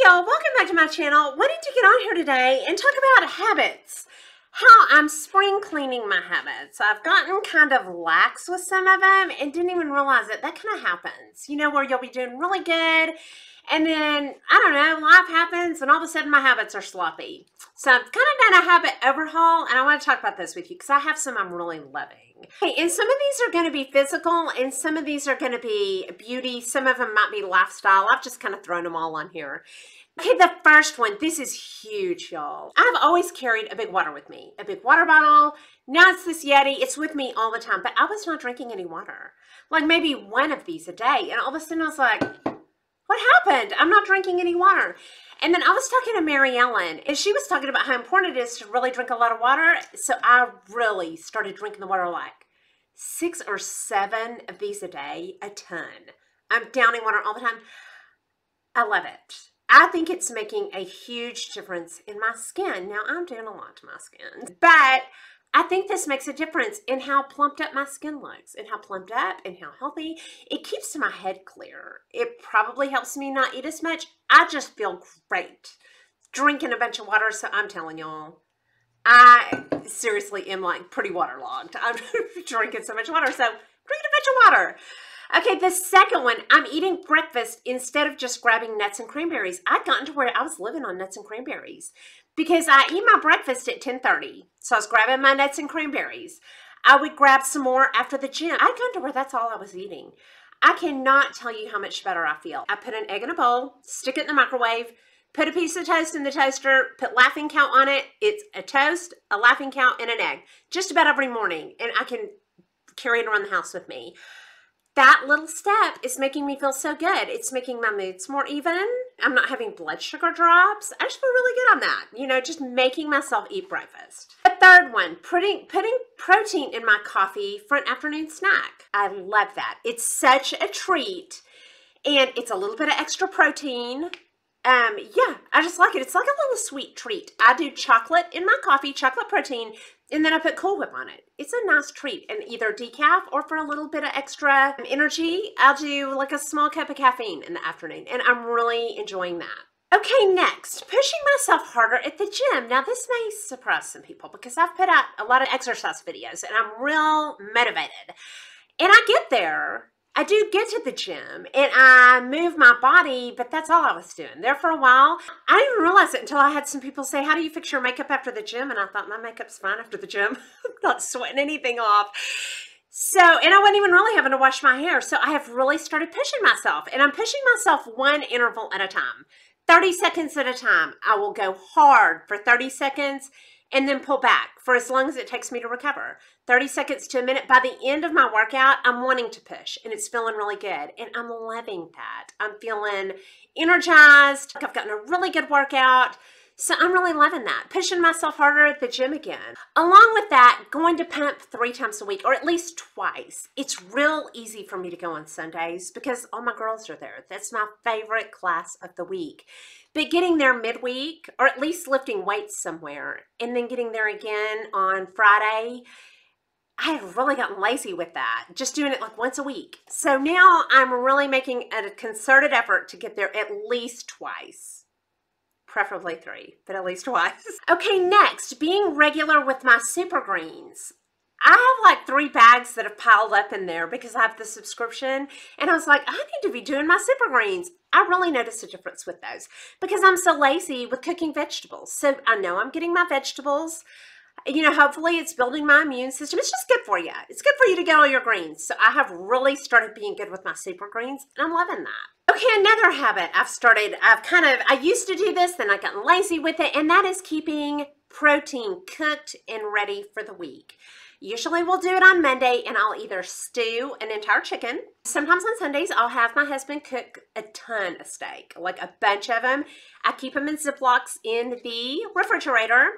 y'all, welcome back to my channel. Wanted to get on here today and talk about habits. How I'm spring cleaning my habits. I've gotten kind of lax with some of them and didn't even realize it. That kind of happens, you know, where you'll be doing really good and then, I don't know, life happens and all of a sudden my habits are sloppy. So I've kind of done a habit overhaul and I want to talk about this with you because I have some I'm really loving. Okay, and some of these are going to be physical and some of these are going to be beauty. Some of them might be lifestyle. I've just kind of thrown them all on here. Okay, the first one, this is huge, y'all. I've always carried a big water with me, a big water bottle. Now it's this Yeti. It's with me all the time, but I was not drinking any water. Like maybe one of these a day. And all of a sudden I was like, what happened? I'm not drinking any water. And then I was talking to Mary Ellen, and she was talking about how important it is to really drink a lot of water. So I really started drinking the water like 6 or 7 of these a day, a ton. I'm downing water all the time. I love it. I think it's making a huge difference in my skin. Now, I'm doing a lot to my skin, but I think this makes a difference in how plumped up my skin looks and how plumped up and how healthy. It keeps my head clear. It probably helps me not eat as much. I just feel great drinking a bunch of water. So I'm telling y'all, I seriously am like pretty waterlogged. I'm drinking so much water. So drink a bunch of water. Okay, the second one, I'm eating breakfast instead of just grabbing nuts and cranberries. I'd gotten to where I was living on nuts and cranberries because I eat my breakfast at 10:30. So I was grabbing my nuts and cranberries. I would grab some more after the gym. I'd gotten to where that's all I was eating. I cannot tell you how much better I feel. I put an egg in a bowl, stick it in the microwave, put a piece of toast in the toaster, put laughing count on it. It's a toast, a laughing count, and an egg. Just about every morning. And I can carry it around the house with me. That little step is making me feel so good. It's making my moods more even. I'm not having blood sugar drops. I just feel really good on that. You know, just making myself eat breakfast. The third one, putting protein in my coffee for an afternoon snack. I love that. It's such a treat. And it's a little bit of extra protein. Yeah, I just like it. It's like a little sweet treat. I do chocolate in my coffee, chocolate protein, and then I put Cool Whip on it. It's a nice treat, and either decaf or for a little bit of extra energy, I'll do like a small cup of caffeine in the afternoon, and I'm really enjoying that. Okay, next, pushing myself harder at the gym. Now, this may surprise some people because I've put out a lot of exercise videos, and I'm real motivated, and I get there. I do get to the gym and I move my body, but that's all I was doing. There for a while, I didn't realize it until I had some people say, how do you fix your makeup after the gym? And I thought, my makeup's fine after the gym. I'm not sweating anything off. So, and I wasn't even really having to wash my hair. So I have really started pushing myself, and I'm pushing myself one interval at a time. 30 seconds at a time. I will go hard for 30 seconds and then pull back for as long as it takes me to recover. 30 seconds to a minute. By the end of my workout, I'm wanting to push and it's feeling really good. And I'm loving that. I'm feeling energized. I've gotten a really good workout. So I'm really loving that. Pushing myself harder at the gym again. Along with that, going to pump 3 times a week or at least twice. It's real easy for me to go on Sundays because all my girls are there. That's my favorite class of the week. But getting there midweek, or at least lifting weights somewhere, and then getting there again on Friday, I have really gotten lazy with that, just doing it like once a week. So now I'm really making a concerted effort to get there at least twice. Preferably 3, but at least twice. Okay, next, being regular with my super greens. I have like 3 bags that have piled up in there because I have the subscription. And I was like, I need to be doing my super greens. I really noticed a difference with those because I'm so lazy with cooking vegetables. So I know I'm getting my vegetables. You know, hopefully it's building my immune system. It's just good for you. It's good for you to get all your greens. So I have really started being good with my super greens and I'm loving that. Okay, another habit I used to do this, then I got lazy with it, and that is keeping protein cooked and ready for the week. Usually we'll do it on Monday and I'll either stew an entire chicken. Sometimes on Sundays, I'll have my husband cook a ton of steak, like a bunch of them. I keep them in Ziplocs in the refrigerator,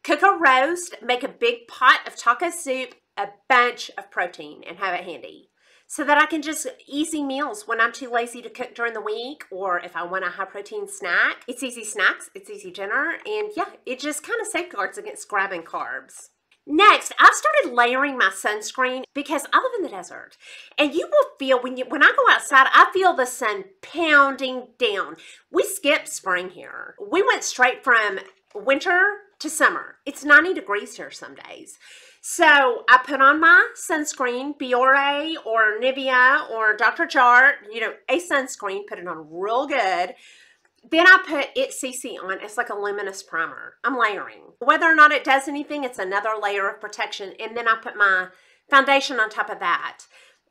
cook a roast, make a big pot of taco soup, a bunch of protein, and have it handy. So that I can just easy meals when I'm too lazy to cook during the week, or if I want a high protein snack. It's easy snacks, it's easy dinner, and yeah, it just kind of safeguards against grabbing carbs. Next, I've started layering my sunscreen because I live in the desert. And you will feel, when I go outside, I feel the sun pounding down. We skipped spring here. We went straight from winter to summer. It's 90 degrees here some days. So I put on my sunscreen, Biore or Nivea or Dr. Jart, a sunscreen, put it on real good. Then I put It CC on. It's like a luminous primer. I'm layering. Whether or not it does anything, it's another layer of protection. And then I put my foundation on top of that.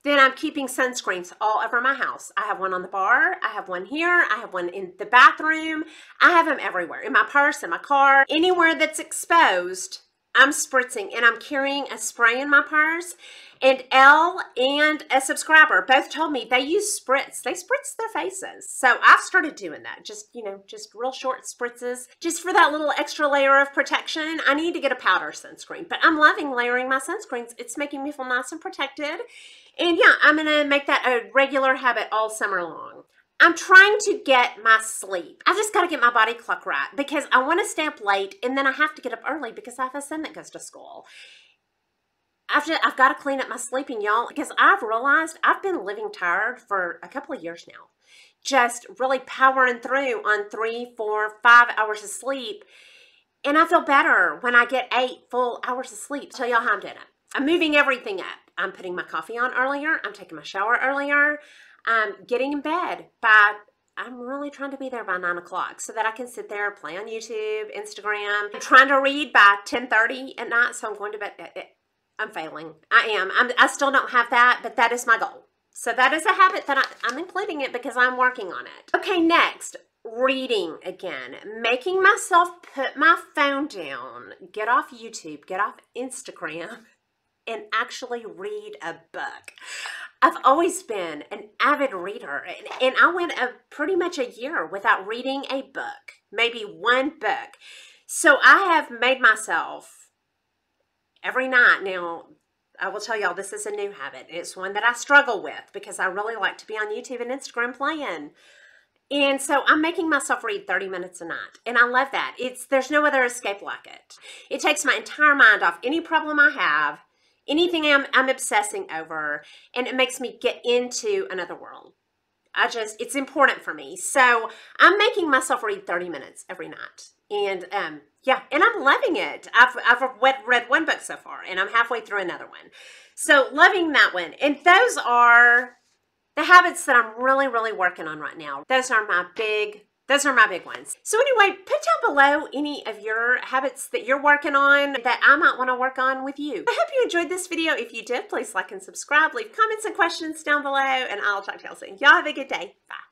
Then I'm keeping sunscreens all over my house. I have one on the bar. I have one here. I have one in the bathroom. I have them everywhere. In my purse, in my car. Anywhere that's exposed, I'm spritzing. And I'm carrying a spray in my purse. And Elle and a subscriber both told me they use spritz. They spritz their faces. So I started doing that. Just real short spritzes. Just for that little extra layer of protection. I need to get a powder sunscreen. But I'm loving layering my sunscreens. It's making me feel nice and protected. And yeah, I'm going to make that a regular habit all summer long. I'm trying to get my sleep. I just got to get my body clock right because I want to stay up late and then I have to get up early because I have a son that goes to school. I've got to clean up my sleeping, y'all, because I've realized I've been living tired for a couple of years now. Just really powering through on 3, 4, 5 hours of sleep. And I feel better when I get 8 full hours of sleep. I'll tell y'all how I'm doing it. I'm moving everything up. I'm putting my coffee on earlier. I'm taking my shower earlier. I'm getting in bed I'm really trying to be there by 9 o'clock so that I can sit there, play on YouTube, Instagram. I'm trying to read by 10:30 at night, so I'm going to bed. I'm failing. I still don't have that, but that is my goal. So that is a habit that I'm including it because I'm working on it. Okay, next, reading again. Making myself put my phone down, get off YouTube, get off Instagram, and actually read a book. I've always been an avid reader, and I went pretty much a year without reading a book, maybe one book. So I have made myself every night. Now, I will tell y'all, this is a new habit. It's one that I struggle with because I really like to be on YouTube and Instagram playing. And so I'm making myself read 30 minutes a night. And I love that. There's no other escape like it. It takes my entire mind off any problem I have, anything I'm obsessing over, and it makes me get into another world. It's important for me. So I'm making myself read 30 minutes every night. And yeah, and I'm loving it. I've read one book so far, and I'm halfway through another one. So loving that one. And those are the habits that I'm really, really working on right now. Those are my big ones. So anyway, put down below any of your habits that you're working on that I might want to work on with you. I hope you enjoyed this video. If you did, please like and subscribe. Leave comments and questions down below, and I'll talk to y'all soon. Y'all have a good day. Bye.